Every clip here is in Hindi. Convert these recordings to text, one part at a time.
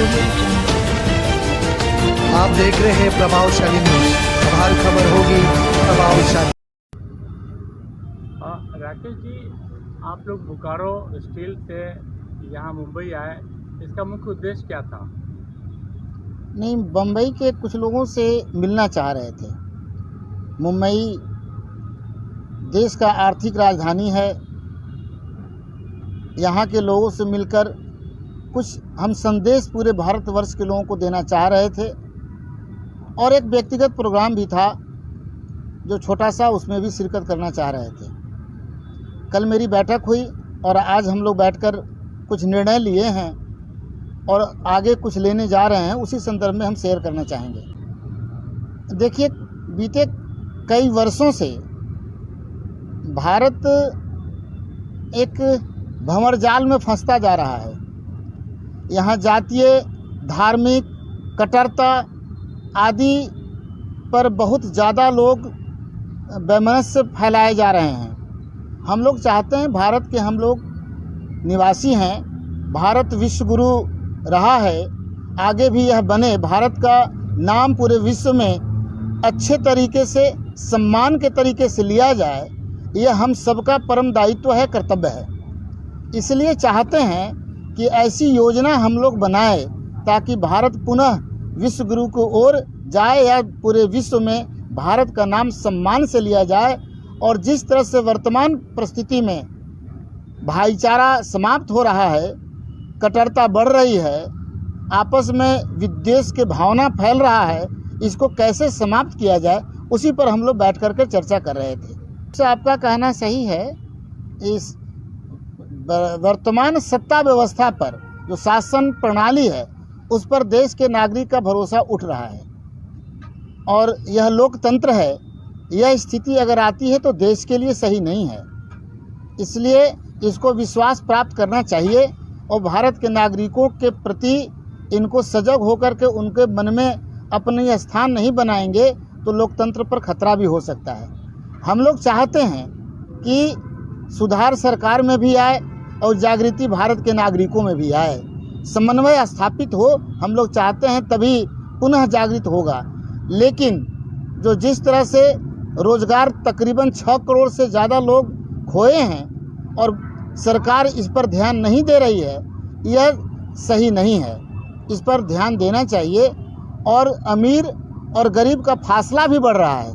audio jungle। आप देख रहे हैं प्रभावशाली न्यूज। अब हर खबर होगी प्रभावशाली। राकेश जी, आप लोग बोकारो स्टील से यहाँ मुंबई आए, इसका मुख्य उद्देश्य क्या था? नहीं, बम्बई के कुछ लोगों से मिलना चाह रहे थे। मुंबई देश का आर्थिक राजधानी है। यहाँ के लोगों से मिलकर कुछ हम संदेश पूरे भारतवर्ष के लोगों को देना चाह रहे थे, और एक व्यक्तिगत प्रोग्राम भी था जो छोटा सा, उसमें भी शिरकत करना चाह रहे थे। कल मेरी बैठक हुई और आज हम लोग बैठकर कुछ निर्णय लिए हैं और आगे कुछ लेने जा रहे हैं, उसी संदर्भ में हम शेयर करना चाहेंगे। देखिए, बीते कई वर्षों से भारत एक भंवरजाल में फंसता जा रहा है। यहाँ जातीय, धार्मिक कट्टरता आदि पर बहुत ज़्यादा लोग वैमनस्य फैलाए जा रहे हैं। हम लोग चाहते हैं, भारत के हम लोग निवासी हैं, भारत विश्व गुरु रहा है, आगे भी यह बने, भारत का नाम पूरे विश्व में अच्छे तरीके से, सम्मान के तरीके से लिया जाए, यह हम सबका परम दायित्व है, कर्तव्य है। इसलिए चाहते हैं कि ऐसी योजना हम लोग बनाए ताकि भारत पुनः विश्व गुरु को ओर जाए, या पूरे विश्व में भारत का नाम सम्मान से लिया जाए। और जिस तरह से वर्तमान परिस्थिति में भाईचारा समाप्त हो रहा है, कट्टरता बढ़ रही है, आपस में विद्वेष के भावना फैल रहा है, इसको कैसे समाप्त किया जाए, उसी पर हम लोग बैठ करके चर्चा कर रहे थे। तो आपका कहना सही है। इस वर्तमान सत्ता व्यवस्था पर, जो शासन प्रणाली है, उस पर देश के नागरिक का भरोसा उठ रहा है, और यह लोकतंत्र है। यह स्थिति अगर आती है तो देश के लिए सही नहीं है। इसलिए इसको विश्वास प्राप्त करना चाहिए, और भारत के नागरिकों के प्रति इनको सजग होकर के उनके मन में अपने स्थान नहीं बनाएंगे तो लोकतंत्र पर खतरा भी हो सकता है। हम लोग चाहते हैं कि सुधार सरकार में भी आए और जागृति भारत के नागरिकों में भी आए, समन्वय स्थापित हो। हम लोग चाहते हैं, तभी पुनः जागृत होगा। लेकिन जो जिस तरह से रोजगार तकरीबन 6 करोड़ से ज़्यादा लोग खोए हैं और सरकार इस पर ध्यान नहीं दे रही है, यह सही नहीं है। इस पर ध्यान देना चाहिए। और अमीर और गरीब का फासला भी बढ़ रहा है,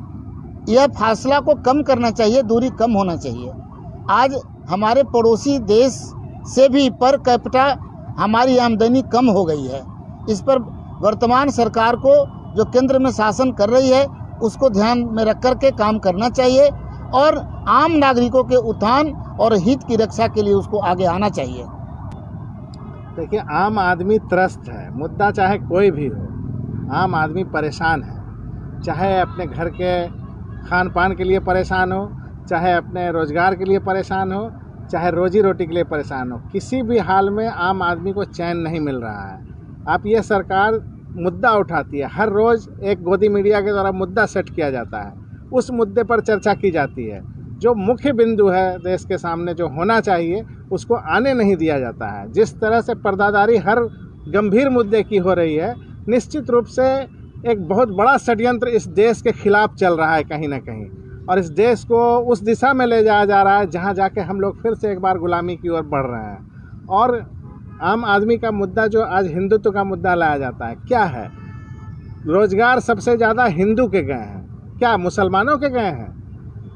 यह फासला को कम करना चाहिए, दूरी कम होना चाहिए। आज हमारे पड़ोसी देश से भी पर कैपिटा हमारी आमदनी कम हो गई है। इस पर वर्तमान सरकार को, जो केंद्र में शासन कर रही है, उसको ध्यान में रख कर के काम करना चाहिए, और आम नागरिकों के उत्थान और हित की रक्षा के लिए उसको आगे आना चाहिए। देखिए, आम आदमी त्रस्त है, मुद्दा चाहे कोई भी हो, आम आदमी परेशान है। चाहे अपने घर के खान पान के लिए परेशान हो, चाहे अपने रोजगार के लिए परेशान हो, चाहे रोजी रोटी के लिए परेशान हो, किसी भी हाल में आम आदमी को चैन नहीं मिल रहा है। अब ये सरकार मुद्दा उठाती है, हर रोज़ एक गोदी मीडिया के द्वारा मुद्दा सेट किया जाता है, उस मुद्दे पर चर्चा की जाती है। जो मुख्य बिंदु है देश के सामने, जो होना चाहिए, उसको आने नहीं दिया जाता है। जिस तरह से पर्दादारी हर गंभीर मुद्दे की हो रही है, निश्चित रूप से एक बहुत बड़ा षड्यंत्र इस देश के खिलाफ चल रहा है कहीं ना कहीं, और इस देश को उस दिशा में ले जाया जा रहा है जहां जाके हम लोग फिर से एक बार गुलामी की ओर बढ़ रहे हैं। और आम आदमी का मुद्दा, जो आज हिंदुत्व का मुद्दा लाया जाता है, क्या है? रोजगार सबसे ज़्यादा हिंदू के गए हैं, क्या मुसलमानों के गए हैं?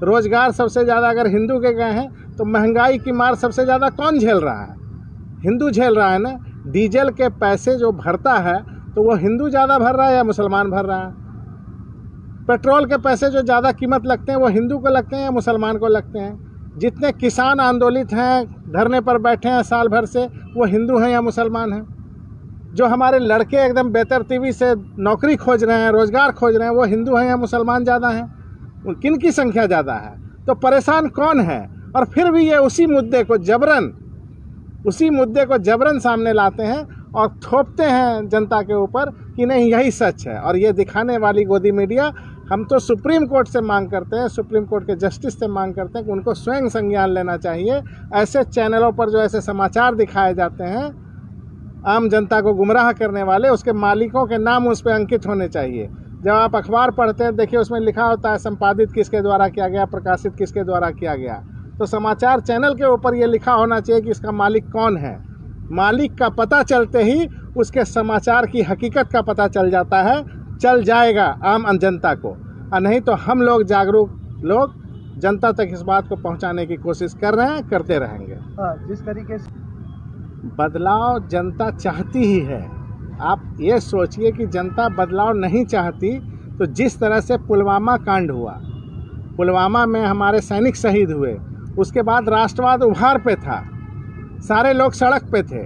रोजगार सबसे ज़्यादा अगर हिंदू के गए हैं, तो महंगाई की मार सबसे ज़्यादा कौन झेल रहा है? हिंदू झेल रहा है ना। डीजल के पैसे जो भरता है, तो वो हिंदू ज़्यादा भर रहा है या मुसलमान भर रहा है? पेट्रोल के पैसे जो ज़्यादा कीमत लगते हैं, वो हिंदू को लगते हैं या मुसलमान को लगते हैं? जितने किसान आंदोलित हैं, धरने पर बैठे हैं साल भर से, वो हिंदू हैं या मुसलमान हैं? जो हमारे लड़के एकदम बेतरतीबी से नौकरी खोज रहे हैं, रोज़गार खोज रहे हैं, वो हिंदू हैं या मुसलमान ज़्यादा हैं? किन की संख्या ज़्यादा है? तो परेशान कौन है? और फिर भी ये उसी मुद्दे को जबरन सामने लाते हैं और थोपते हैं जनता के ऊपर कि नहीं, यही सच है। और ये दिखाने वाली गोदी मीडिया, हम तो सुप्रीम कोर्ट से मांग करते हैं, सुप्रीम कोर्ट के जस्टिस से मांग करते हैं कि उनको स्वयं संज्ञान लेना चाहिए। ऐसे चैनलों पर जो ऐसे समाचार दिखाए जाते हैं, आम जनता को गुमराह करने वाले, उसके मालिकों के नाम उस पर अंकित होने चाहिए। जब आप अखबार पढ़ते हैं, देखिए उसमें लिखा होता है संपादित किसके द्वारा किया गया, प्रकाशित किसके द्वारा किया गया। तो समाचार चैनल के ऊपर ये लिखा होना चाहिए कि इसका मालिक कौन है। मालिक का पता चलते ही उसके समाचार की हकीकत का पता चल जाता है, चल जाएगा आम जनता को। और नहीं तो हम लोग जागरूक लोग जनता तक इस बात को पहुंचाने की कोशिश कर रहे हैं, करते रहेंगे। जिस तरीके से बदलाव जनता चाहती ही है। आप ये सोचिए कि जनता बदलाव नहीं चाहती तो जिस तरह से पुलवामा कांड हुआ, पुलवामा में हमारे सैनिक शहीद हुए, उसके बाद राष्ट्रवाद उभार पे था, सारे लोग सड़क पे थे।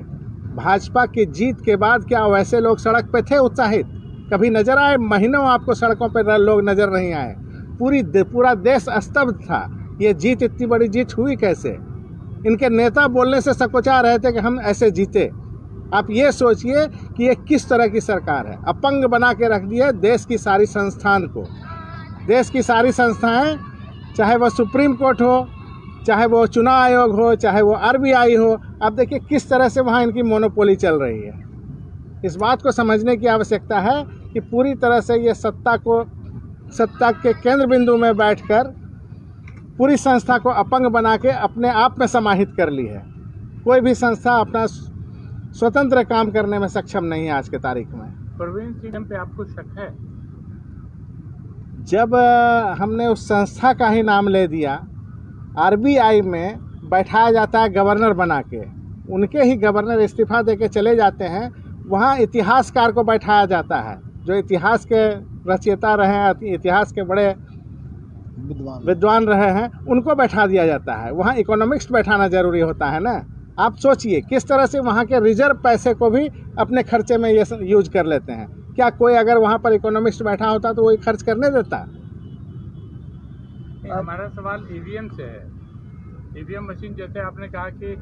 भाजपा की जीत के बाद क्या वैसे लोग सड़क पे थे उत्साहित? कभी नज़र आए? महीनों आपको सड़कों पे लोग नज़र नहीं आए। पूरा देश स्तब्ध था। ये जीत, इतनी बड़ी जीत हुई कैसे? इनके नेता बोलने से सकोचा रहे थे कि हम ऐसे जीते। आप ये सोचिए कि ये किस तरह की सरकार है। अपंग बना के रख दिया देश की सारी संस्थान को। देश की सारी संस्थाएं, चाहे वह सुप्रीम कोर्ट हो, चाहे वो चुनाव आयोग हो, चाहे वो RBI हो, आप देखिए किस तरह से वहाँ इनकी मोनोपोली चल रही है। इस बात को समझने की आवश्यकता है कि पूरी तरह से ये सत्ता के केंद्र बिंदु में बैठकर पूरी संस्था को अपंग बना के अपने आप में समाहित कर ली है। कोई भी संस्था अपना स्वतंत्र काम करने में सक्षम नहीं है आज के तारीख में। प्रवीण सिंह पे आपको शक है? जब हमने उस संस्था का ही नाम ले दिया, RBI में बैठाया जाता है गवर्नर बना के, उनके ही गवर्नर इस्तीफा दे के चले जाते हैं। वहाँ इतिहासकार को बैठाया जाता है, जो इतिहास के रचयिता रहे हैं, इतिहास के बड़े विद्वान रहे हैं, उनको बैठा दिया जाता है। वहाँ इकोनॉमिक्स बैठाना जरूरी होता है ना। आप सोचिए किस तरह से वहाँ के रिजर्व पैसे को भी अपने खर्चे में ये यूज कर लेते हैं। क्या कोई अगर वहाँ पर इकोनॉमिस्ट बैठा होता तो वही खर्च करने देता? हमारा सवाल EVM से है। EVM मशीन, जैसे आपने कहा कि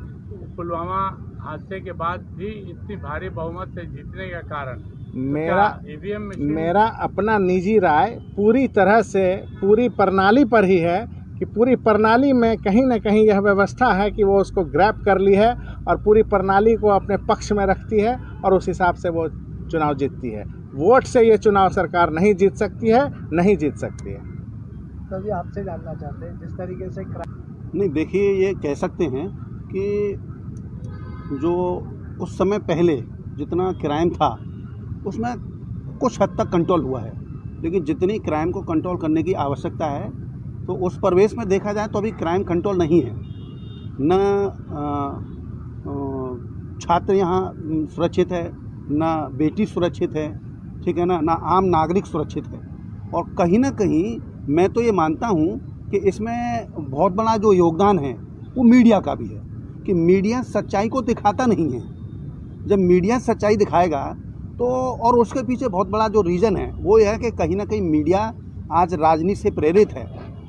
पुलवामा हादसे के बाद भी इतनी भारी बहुमत से जीतने का कारण मेरा अपना निजी राय पूरी तरह से पूरी प्रणाली पर ही है कि पूरी प्रणाली में कहीं ना कहीं यह व्यवस्था है कि वो उसको ग्रैब कर ली है और पूरी प्रणाली को अपने पक्ष में रखती है और उस हिसाब से वो चुनाव जीतती है। वोट से ये चुनाव सरकार नहीं जीत सकती है, नहीं जीत सकती है। तभी आपसे जानना चाहते हैं, जिस तरीके से नहीं, देखिए ये कह सकते हैं कि जो उस समय पहले जितना क्राइम था उसमें कुछ हद तक कंट्रोल हुआ है, लेकिन जितनी क्राइम को कंट्रोल करने की आवश्यकता है तो उस परिवेश में देखा जाए तो अभी क्राइम कंट्रोल नहीं है। न छात्र यहाँ सुरक्षित है, न बेटी सुरक्षित है, ठीक है ना, न आम नागरिक सुरक्षित है। और कहीं ना कहीं मैं तो ये मानता हूँ कि इसमें बहुत बड़ा जो योगदान है वो मीडिया का भी है कि मीडिया सच्चाई को दिखाता नहीं है। जब मीडिया सच्चाई दिखाएगा तो, और उसके पीछे बहुत बड़ा जो रीज़न है वो यह है कि कहीं ना कहीं मीडिया आज राजनीति से प्रेरित है,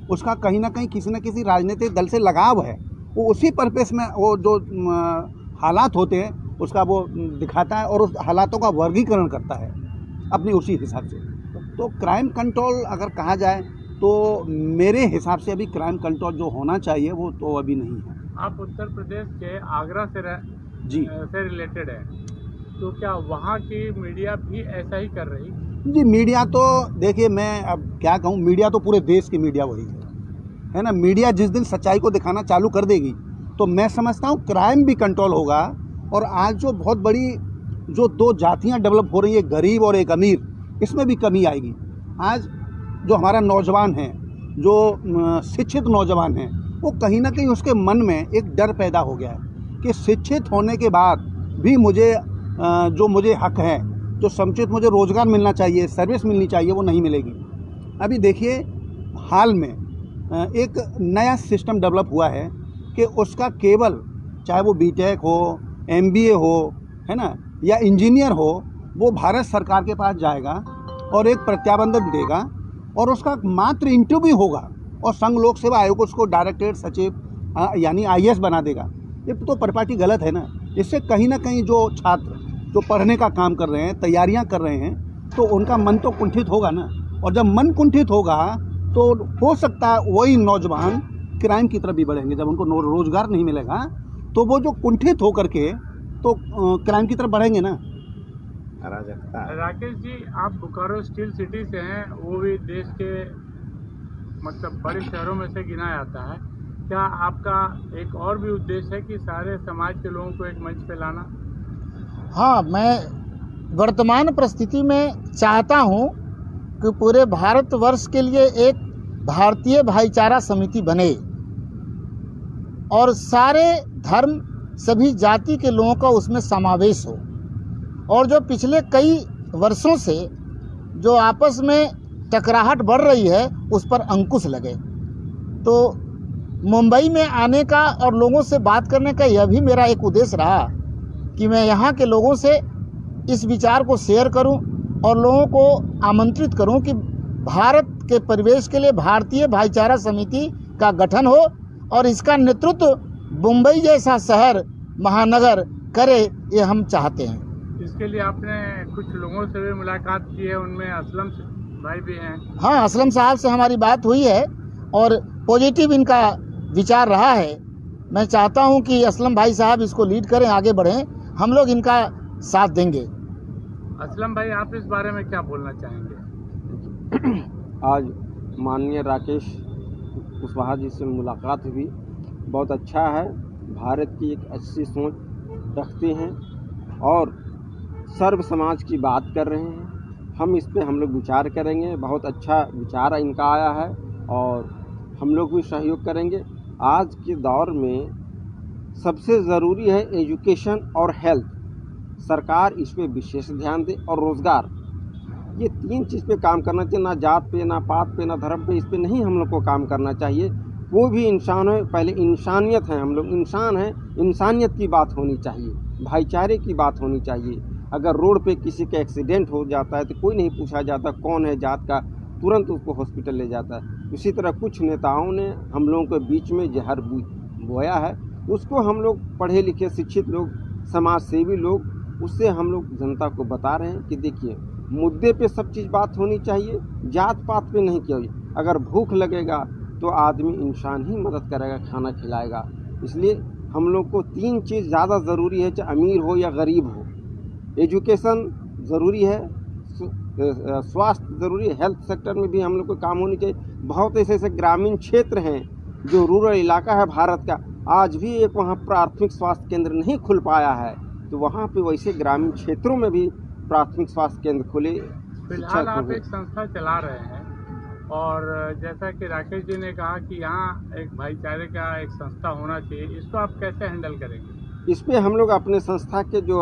उसका कहीं ना कहीं किसी न किसी राजनीतिक दल से लगाव है, वो उसी पर्पस में वो जो हालात होते हैं उसका वो दिखाता है और उस हालातों का वर्गीकरण करता है अपनी उसी हिसाब से। तो क्राइम कंट्रोल अगर कहा जाए तो मेरे हिसाब से अभी क्राइम कंट्रोल जो होना चाहिए वो तो अभी नहीं है। आप उत्तर प्रदेश के आगरा से रिलेटेड है, तो क्या वहाँ की मीडिया भी ऐसा ही कर रही? जी, मीडिया तो देखिए, मैं अब क्या कहूँ, मीडिया तो पूरे देश की मीडिया वही है ना। मीडिया जिस दिन सच्चाई को दिखाना चालू कर देगी तो मैं समझता हूँ क्राइम भी कंट्रोल होगा। और आज जो बहुत बड़ी जो दो जातियाँ डेवलप हो रही है, गरीब और एक अमीर, इसमें भी कमी आएगी। आज जो हमारा नौजवान है, जो शिक्षित नौजवान है, वो कहीं ना कहीं उसके मन में एक डर पैदा हो गया है कि शिक्षित होने के बाद भी मुझे जो मुझे हक है, जो समुचित मुझे रोज़गार मिलना चाहिए, सर्विस मिलनी चाहिए, वो नहीं मिलेगी। अभी देखिए हाल में एक नया सिस्टम डेवलप हुआ है कि उसका केवल चाहे वो BTech हो, MBA हो, है ना, या इंजीनियर हो, वो भारत सरकार के पास जाएगा और एक प्रत्याबंधन देगा और उसका मात्र इंटरव्यू होगा और संघ लोक सेवा आयोग उसको डायरेक्टरेट सचिव यानी IAS बना देगा। ये तो परिपाटी गलत है ना। इससे कहीं ना कहीं जो छात्र जो पढ़ने का काम कर रहे हैं, तैयारियां कर रहे हैं, तो उनका मन तो कुंठित होगा ना। और जब मन कुंठित होगा तो हो सकता है वही नौजवान क्राइम की तरफ भी बढ़ेंगे। जब उनको रोज़गार नहीं मिलेगा तो वो जो कुंठित होकर के तो क्राइम की तरफ बढ़ेंगे ना। अराजकता। राकेश जी, आप बोकारो स्टील सिटी से हैं, वो भी देश के मतलब बड़े शहरों में से गिना जाता है। क्या आपका एक और भी उद्देश्य है कि सारे समाज के लोगों को एक मंच पे लाना? हाँ, मैं वर्तमान परिस्थिति में चाहता हूँ कि पूरे भारतवर्ष के लिए एक भारतीय भाईचारा समिति बने और सारे धर्म, सभी जाति के लोगों का उसमें समावेश हो, और जो पिछले कई वर्षों से जो आपस में टकराहट बढ़ रही है उस पर अंकुश लगे। तो मुंबई में आने का और लोगों से बात करने का यह भी मेरा एक उद्देश्य रहा कि मैं यहाँ के लोगों से इस विचार को शेयर करूं और लोगों को आमंत्रित करूं कि भारत के परिवेश के लिए भारतीय भाईचारा समिति का गठन हो और इसका नेतृत्व मुंबई जैसा शहर, महानगर करे, ये हम चाहते हैं। इसके लिए आपने कुछ लोगों से भी मुलाकात की है, उनमें असलम भाई भी हैं। हाँ, असलम साहब से हमारी बात हुई है और पॉजिटिव इनका विचार रहा है। मैं चाहता हूं कि असलम भाई साहब इसको लीड करें, आगे बढ़ें, हम लोग इनका साथ देंगे। असलम भाई, आप इस बारे में क्या बोलना चाहेंगे? आज माननीय राकेश कुशवाहा जी से मुलाकात हुई, बहुत अच्छा है। भारत की एक अच्छी सोच रखते हैं और सर्व समाज की बात कर रहे हैं। हम इस पे हम लोग विचार करेंगे। बहुत अच्छा विचार इनका आया है और हम लोग भी सहयोग करेंगे। आज के दौर में सबसे ज़रूरी है एजुकेशन और हेल्थ। सरकार इस पे विशेष ध्यान दे और रोज़गार, ये तीन चीज़ पे काम करना चाहिए। ना जात पे, ना पात पे, ना धर्म पे, इस पे नहीं हम लोग को काम करना चाहिए। कोई भी इंसान है, पहले इंसानियत है, हम लोग इंसान हैं, इंसानियत की बात होनी चाहिए, भाईचारे की बात होनी चाहिए। अगर रोड पे किसी का एक्सीडेंट हो जाता है तो कोई नहीं पूछा जाता कौन है जात का, तुरंत उसको हॉस्पिटल ले जाता है। इसी तरह कुछ नेताओं ने हम लोगों के बीच में जहर बोया है, उसको हम लोग पढ़े लिखे शिक्षित लोग, समाज सेवी लोग, उससे हम लोग जनता को बता रहे हैं कि देखिए, मुद्दे पे सब चीज़ बात होनी चाहिए, जात पात पे नहीं किया। अगर भूख लगेगा तो आदमी इंसान ही मदद करेगा, खाना खिलाएगा। इसलिए हम लोग को तीन चीज़ ज़्यादा ज़रूरी है, चाहे अमीर हो या गरीब हो। एजुकेशन ज़रूरी है, स्वास्थ्य ज़रूरी है, हेल्थ सेक्टर में भी हम लोग को काम होनी चाहिए। बहुत ऐसे ग्रामीण क्षेत्र हैं जो रूरल इलाका है भारत का, आज भी एक वहाँ प्राथमिक स्वास्थ्य केंद्र नहीं खुल पाया है, तो वहाँ पे वैसे ग्रामीण क्षेत्रों में भी प्राथमिक स्वास्थ्य केंद्र खुले। फिलहाल आप एक संस्था चला रहे हैं और जैसा कि राकेश जी ने कहा कि यहाँ एक भाईचारे का एक संस्था होना चाहिए, इसको आप कैसे हैंडल करेंगे? इस पे हम लोग अपने संस्था के जो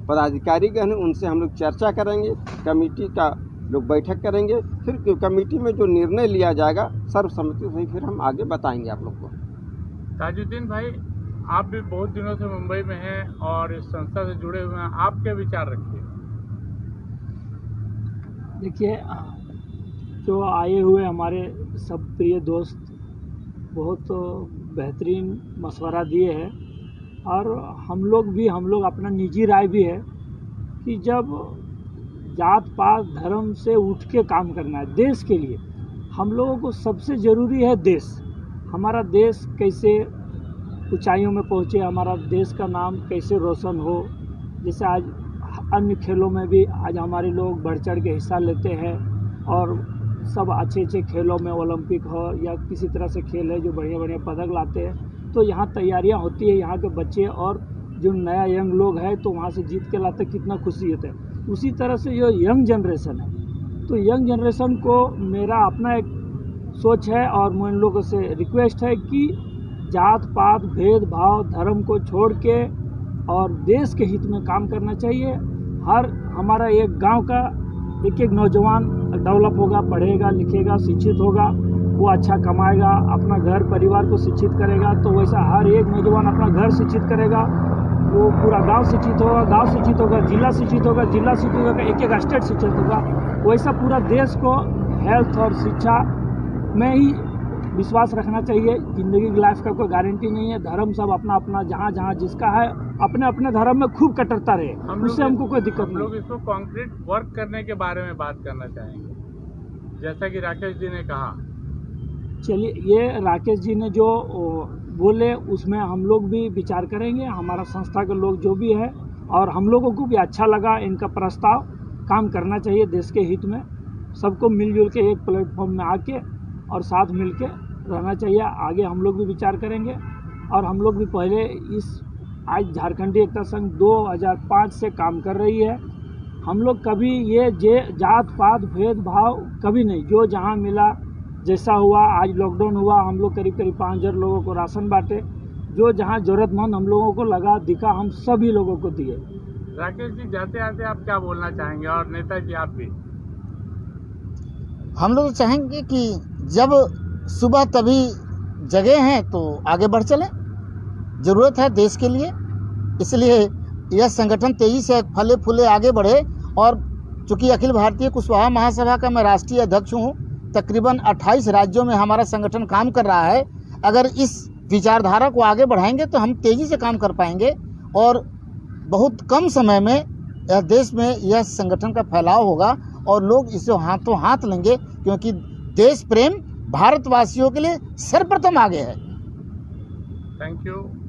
पदाधिकारीगण हैं उनसे हम लोग चर्चा करेंगे, कमेटी का लोग बैठक करेंगे, फिर कमेटी में जो निर्णय लिया जाएगा सर्वसम्मति से फिर हम आगे बताएंगे आप लोग को। ताजुद्दीन भाई, आप भी बहुत दिनों से मुंबई में हैं और इस संस्था से जुड़े हुए हैं, आप क्या विचार रखते हैं? देखिए, जो आए हुए हमारे सब प्रिय दोस्त बहुत बेहतरीन मशवरा दिए हैं और हम लोग अपना निजी राय भी है कि जब जात पात धर्म से उठ के काम करना है देश के लिए, हम लोगों को सबसे ज़रूरी है देश। हमारा देश कैसे ऊंचाइयों में पहुँचे, हमारा देश का नाम कैसे रोशन हो। जैसे आज अन्य खेलों में भी आज हमारे लोग बढ़ चढ़ के हिस्सा लेते हैं और सब अच्छे खेलों में, ओलंपिक हो या किसी तरह से खेल है जो बढ़िया पदक लाते हैं, तो यहाँ तैयारियाँ होती है। यहाँ के बच्चे और जो नया यंग लोग हैं तो वहाँ से जीत के लाते, कितना खुशी होता है। उसी तरह से जो यंग जनरेशन है, तो यंग जनरेशन को मेरा अपना एक सोच है और मैं इन लोगों से रिक्वेस्ट है कि जात पात भेदभाव धर्म को छोड़ के और देश के हित में काम करना चाहिए। हर हमारा एक गांव का एक नौजवान डेवलप होगा, पढ़ेगा लिखेगा शिक्षित होगा, वो अच्छा कमाएगा, अपना घर परिवार को शिक्षित करेगा, तो वैसा हर एक नौजवान अपना घर शिक्षित करेगा, वो पूरा गांव शिक्षित होगा, गांव शिक्षित होगा, जिला शिक्षित होगा, जिला शिक्षित होगा, एक स्टेट शिक्षित होगा। वैसा पूरा देश को हेल्थ और शिक्षा में ही विश्वास रखना चाहिए। ज़िंदगी की लाइफ का कोई गारंटी नहीं है। धर्म सब अपना अपना जहाँ जिसका है अपने अपने धर्म में खूब कट्टरता रहे, उससे हमको कोई दिक्कत नहीं। हम लोग इसको कॉन्क्रीट वर्क करने के बारे में बात करना चाहेंगे, जैसा कि राकेश जी ने कहा। चलिए, ये राकेश जी ने जो बोले उसमें हम लोग भी विचार करेंगे, हमारा संस्था के लोग जो भी है, और हम लोगों को भी अच्छा लगा इनका प्रस्ताव। काम करना चाहिए देश के हित में, सबको मिलजुल के एक प्लेटफॉर्म में आके और साथ मिल के रहना चाहिए। आगे हम लोग भी विचार करेंगे। और हम लोग भी पहले आज झारखंडी एकता संघ 2005 से काम कर रही है। हम लोग कभी ये जात पात भेदभाव कभी नहीं, जो जहाँ मिला जैसा हुआ। आज लॉकडाउन हुआ, हम लोग करीब 5000 लोगों को राशन बांटे, जो जहाँ ज़रूरतमंद हम लोगों को लगा दिखा हम सभी लोगों को दिए। राकेश जी, जाते आते आप क्या बोलना चाहेंगे? और नेताजी आप भी। हम लोग चाहेंगे कि जब सुबह तभी जगह हैं तो आगे बढ़ चलें, ज़रूरत है देश के लिए। इसलिए यह संगठन तेज़ी से फले फूले आगे बढ़े। और चूँकि अखिल भारतीय कुशवाहा महासभा का मैं राष्ट्रीय अध्यक्ष हूँ, तकरीबन 28 राज्यों में हमारा संगठन काम कर रहा है। अगर इस विचारधारा को आगे बढ़ाएंगे तो हम तेज़ी से काम कर पाएंगे और बहुत कम समय में यह देश में यह संगठन का फैलाव होगा और लोग इसे हाथों हाथ लेंगे, क्योंकि देश प्रेम भारतवासियों के लिए सर्वप्रथम आगे है। Thank you.